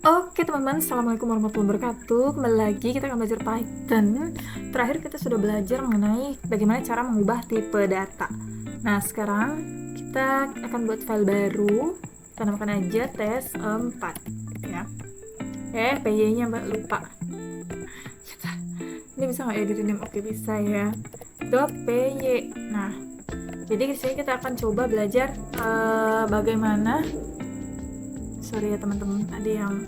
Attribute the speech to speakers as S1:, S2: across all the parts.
S1: Oke teman-teman, Assalamualaikum warahmatullahi wabarakatuh. Kembali lagi kita akan belajar Python. Terakhir kita sudah belajar mengenai bagaimana cara mengubah tipe data. Nah sekarang kita akan buat file baru. Kita namakan aja tes 4 ya. PY-nya mbak lupa. Ini bisa nggak ya di rename? Oke bisa ya. .py. Nah jadi di sini kita akan coba belajar bagaimana. Sorry ya teman-teman, ada yang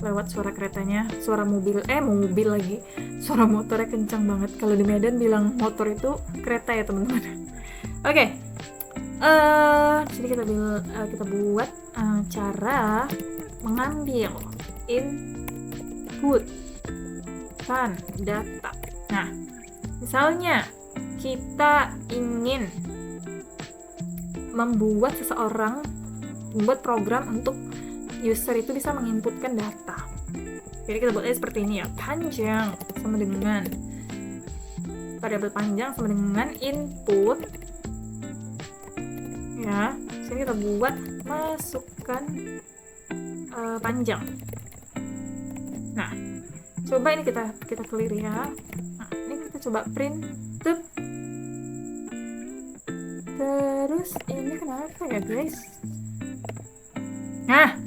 S1: lewat suara keretanya, suara mobil lagi, suara motornya kencang banget. Kalau di Medan bilang motor itu kereta ya teman-teman. Oke, sini kita buat cara mengambil input data. Nah, misalnya kita ingin membuat program untuk user itu bisa menginputkan data. Jadi kita buatnya seperti ini ya. Panjang sama dengan variabel panjang sama dengan input. Ya, sini kita buat masukkan panjang. Nah, coba ini kita clear ya. Nah, ini kita coba print. Terus ini kenapa ya guys? Nah,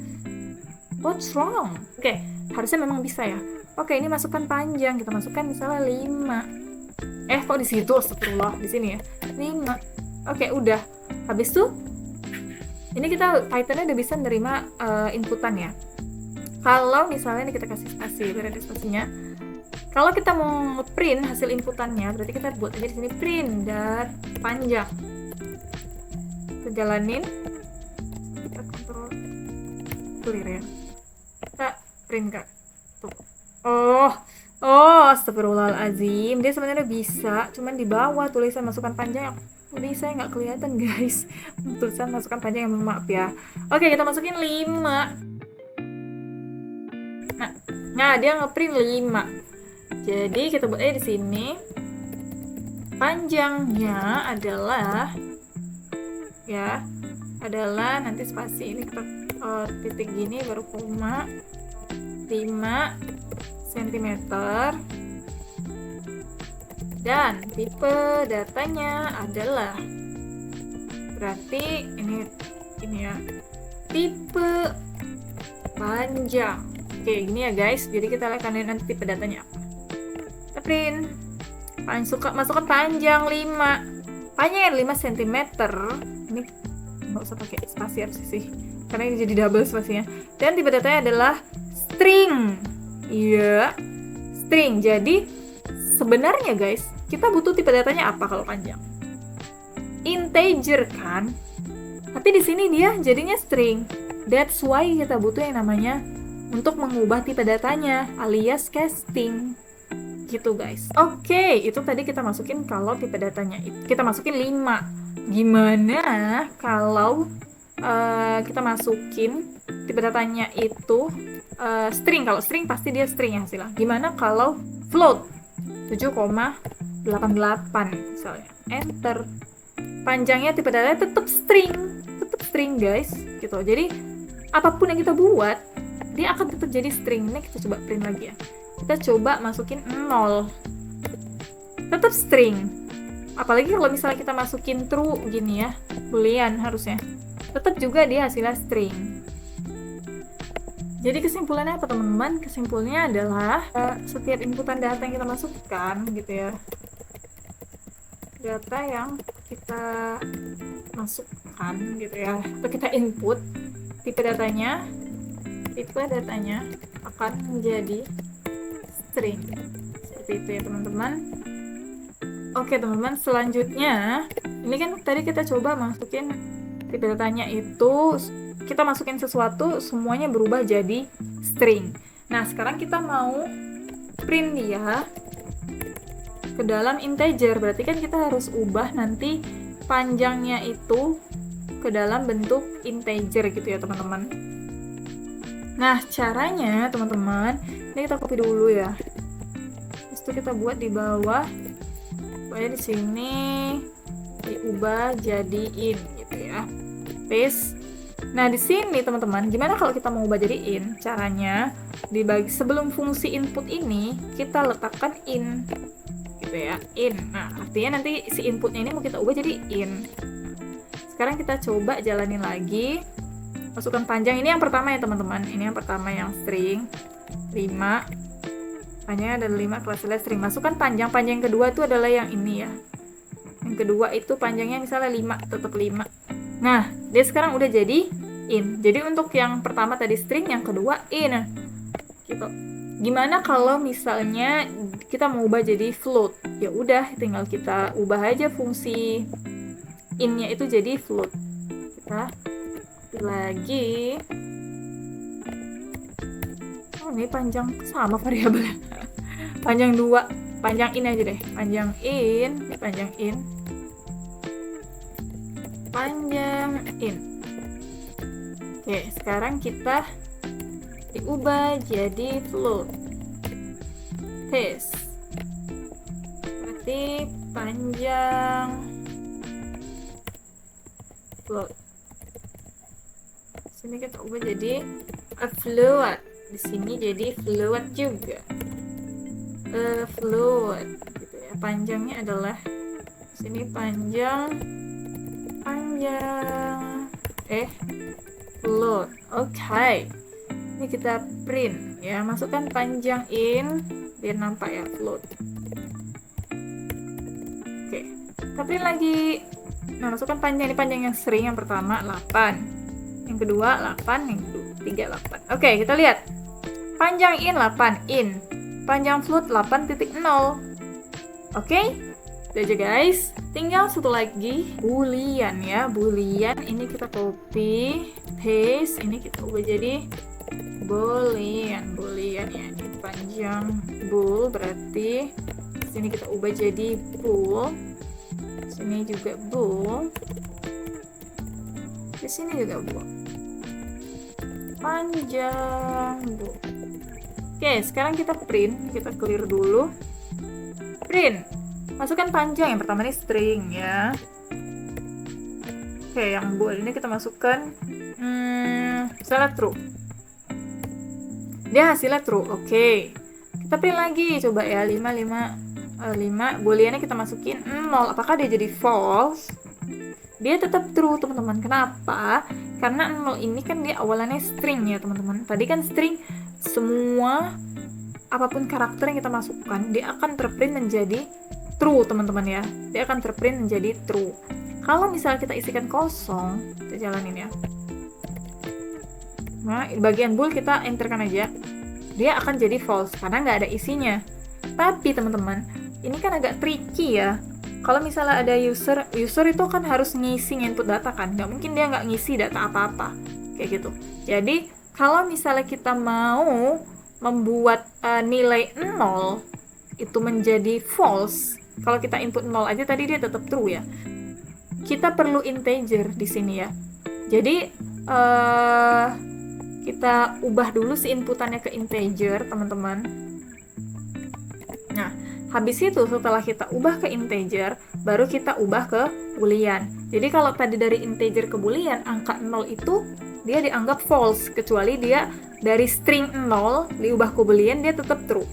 S1: what's wrong? Oke, harusnya memang bisa ya. Oke, ini masukkan panjang. Kita masukkan misalnya 5. Kok di situ? Astagfirullah, di sini ya. 5. Oke, udah. Habis tuh, ini Python-nya udah bisa nerima inputan ya. Kalau misalnya ini kita kasih spasi, berarti spasinya. Kalau kita mau print hasil inputannya, berarti kita buat aja di sini print dan panjang. Kita jalanin. Kita kontrol clear ya. Kita print kak. Tuh. Astagfirullahaladzim. Dia sebenarnya bisa, cuman di bawah tulisan masukkan panjang. Ini saya nggak kelihatan guys. Tulisan masukkan panjang, yang maaf ya. Oke, kita masukin 5. Nah dia ngeprint 5. Jadi kita buat aja di sini. Panjangnya adalah nanti spasi ini kita titik gini baru koma 5 cm, dan tipe datanya adalah berarti ini ya, tipe panjang. Oke, gini ya guys. Jadi kita lihat nanti tipe datanya apa. Kita print. Masukkan panjang 5. Panjang 5 cm. Ini nggak usah pakai spasi harusnya sih, karena ini jadi double spasinya. Dan tipe datanya adalah string. Iya, string. Jadi sebenarnya guys, kita butuh tipe datanya apa kalau panjang? Integer kan? Tapi di sini dia jadinya string. That's why kita butuh yang namanya untuk mengubah tipe datanya, alias casting. Gitu guys. Oke, itu tadi kita masukin kalau tipe datanya kita masukin 5. Gimana kalau kita masukin tipe datanya itu string? Kalau string pasti dia string ya hasilnya. Gimana kalau float 7,88 misalnya. Enter. Panjangnya tipe datanya tetap string guys. Gitu. Jadi apapun yang kita buat, dia akan tetap jadi string. Ini kita coba print lagi ya. Kita coba masukin 0. Tetap string. Apalagi kalau misalnya kita masukin true gini ya, boolean harusnya. Tetap juga dia hasilnya string. Jadi kesimpulannya apa teman-teman? Kesimpulannya adalah setiap inputan data yang kita masukkan gitu ya. Data yang kita masukkan gitu ya, atau kita input, tipe datanya akan menjadi string. Seperti itu ya teman-teman. Oke teman-teman, selanjutnya ini kan tadi kita coba masukin tipe datanya itu, kita masukin sesuatu semuanya berubah jadi string. Nah sekarang kita mau print dia ke dalam integer, berarti kan kita harus ubah nanti panjangnya itu ke dalam bentuk integer gitu ya teman-teman. Nah caranya teman-teman, ini kita copy dulu ya. Terus itu kita buat di bawah. Pokoknya di sini diubah jadiin gitu ya. Paste. Nah, di sini teman-teman, gimana kalau kita mau ubah jadi in? Caranya, sebelum fungsi input ini, kita letakkan in. Gitu ya, in. Nah, artinya nanti si inputnya ini mau kita ubah jadi in. Sekarang kita coba jalanin lagi. Masukkan panjang, ini yang pertama ya teman-teman. Ini yang pertama yang string. 5. Panjangnya ada 5, kelasnya string. Masukkan panjang. Panjang yang kedua itu adalah yang ini ya. Yang kedua itu panjangnya misalnya 5, tetap 5. Nah, dia sekarang udah jadi in. Jadi untuk yang pertama tadi string, yang kedua in. Gitu. Gimana kalau misalnya kita mau ubah jadi float? Ya udah, tinggal kita ubah aja fungsi in-nya itu jadi float. Kita lagi. Oh, ini panjang sama variabel. Panjang 2, panjang in aja deh. Panjang in, panjang in. Panjang in. Oke, sekarang kita diubah jadi float. Tes. Berarti panjang float. Sini kita ubah jadi a float. Di sini jadi float juga. A float gitu ya. Panjangnya adalah sini panjang float. Oke. Ini kita print ya, masukkan panjang in biar nampak ya float. Oke. Kita print lagi. Nah, masukkan panjang, ini panjang yang string yang pertama 8. Yang kedua 8, yang ketiga 8. Oke, kita lihat. Panjang in 8 in. Panjang float 8.0. Oke? Itu aja guys. Tinggal satu lagi, boolean ya. Boolean ini kita copy, paste, ini kita ubah jadi boolean. Boolean ya, ini panjang bool, berarti sini kita ubah jadi bool. Sini juga bool. Di sini juga bool. Panjang bool. Oke, sekarang kita print, kita clear dulu. Print. Masukkan panjang, yang pertama ini string ya. Oke, yang bool ini kita masukkan misalnya true. Dia hasilnya true. Oke. Kita print lagi, coba ya 5. Booleannya kita masukin 0. Apakah dia jadi false? Dia tetap true, teman-teman. Kenapa? Karena 0 ini kan dia awalannya string ya, teman-teman. Tadi kan string, semua apapun karakter yang kita masukkan, dia akan terprint menjadi true, teman-teman ya. Dia akan terprint menjadi true. Kalau misalnya kita isikan kosong, kita jalanin ya. Nah, bagian bool kita enterkan aja. Dia akan jadi false karena nggak ada isinya. Tapi teman-teman, ini kan agak tricky ya. Kalau misalnya ada user itu kan harus ngisi input data kan. Nggak mungkin dia nggak ngisi data apa-apa. Kayak gitu. Jadi, kalau misalnya kita mau membuat nilai 0 itu menjadi false, kalau kita input 0 aja tadi dia tetap true ya. Kita perlu integer di sini ya. Jadi kita ubah dulu si inputannya ke integer, teman-teman. Nah, habis itu setelah kita ubah ke integer, baru kita ubah ke boolean. Jadi kalau tadi dari integer ke boolean, angka 0 itu dia dianggap false, kecuali dia dari string 0 diubah ke boolean, dia tetap true.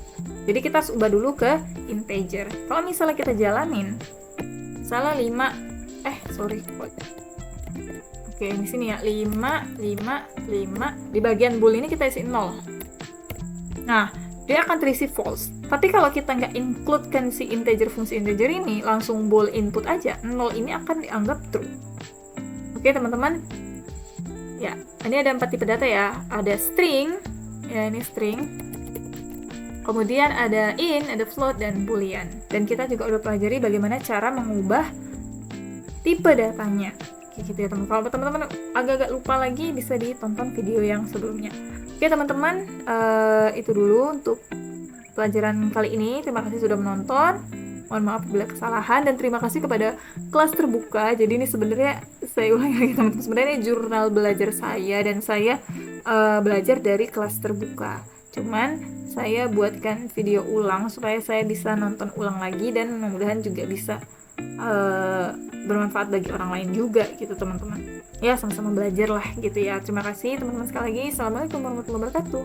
S1: Jadi kita harus ubah dulu ke integer. Kalau misalnya kita jalanin, misalnya 5, Oke, di sini ya, 5. Di bagian bool ini kita isi 0. Nah, dia akan terisi false. Tapi kalau kita nggak includekan si integer, fungsi integer ini, langsung bool input aja, 0 ini akan dianggap true. Oke, teman-teman. Ya, ini ada 4 tipe data ya. Ada string, ya ini string. Kemudian ada in, ada float, dan boolean. Dan kita juga udah pelajari bagaimana cara mengubah tipe datanya. Kayak gitu ya teman-teman. Kalau teman-teman agak-agak lupa lagi, bisa ditonton video yang sebelumnya. Oke teman-teman, itu dulu untuk pelajaran kali ini. Terima kasih sudah menonton. Mohon maaf bila kesalahan, dan terima kasih kepada kelas terbuka. Jadi ini sebenarnya, saya ulangi lagi teman-teman, sebenarnya ini jurnal belajar saya, dan saya belajar dari kelas terbuka. Cuman saya buatkan video ulang supaya saya bisa nonton ulang lagi, dan mudah-mudahan juga bisa bermanfaat bagi orang lain juga gitu teman-teman. Ya sama-sama belajar lah gitu ya. Terima kasih teman-teman sekali lagi. Assalamualaikum warahmatullahi wabarakatuh.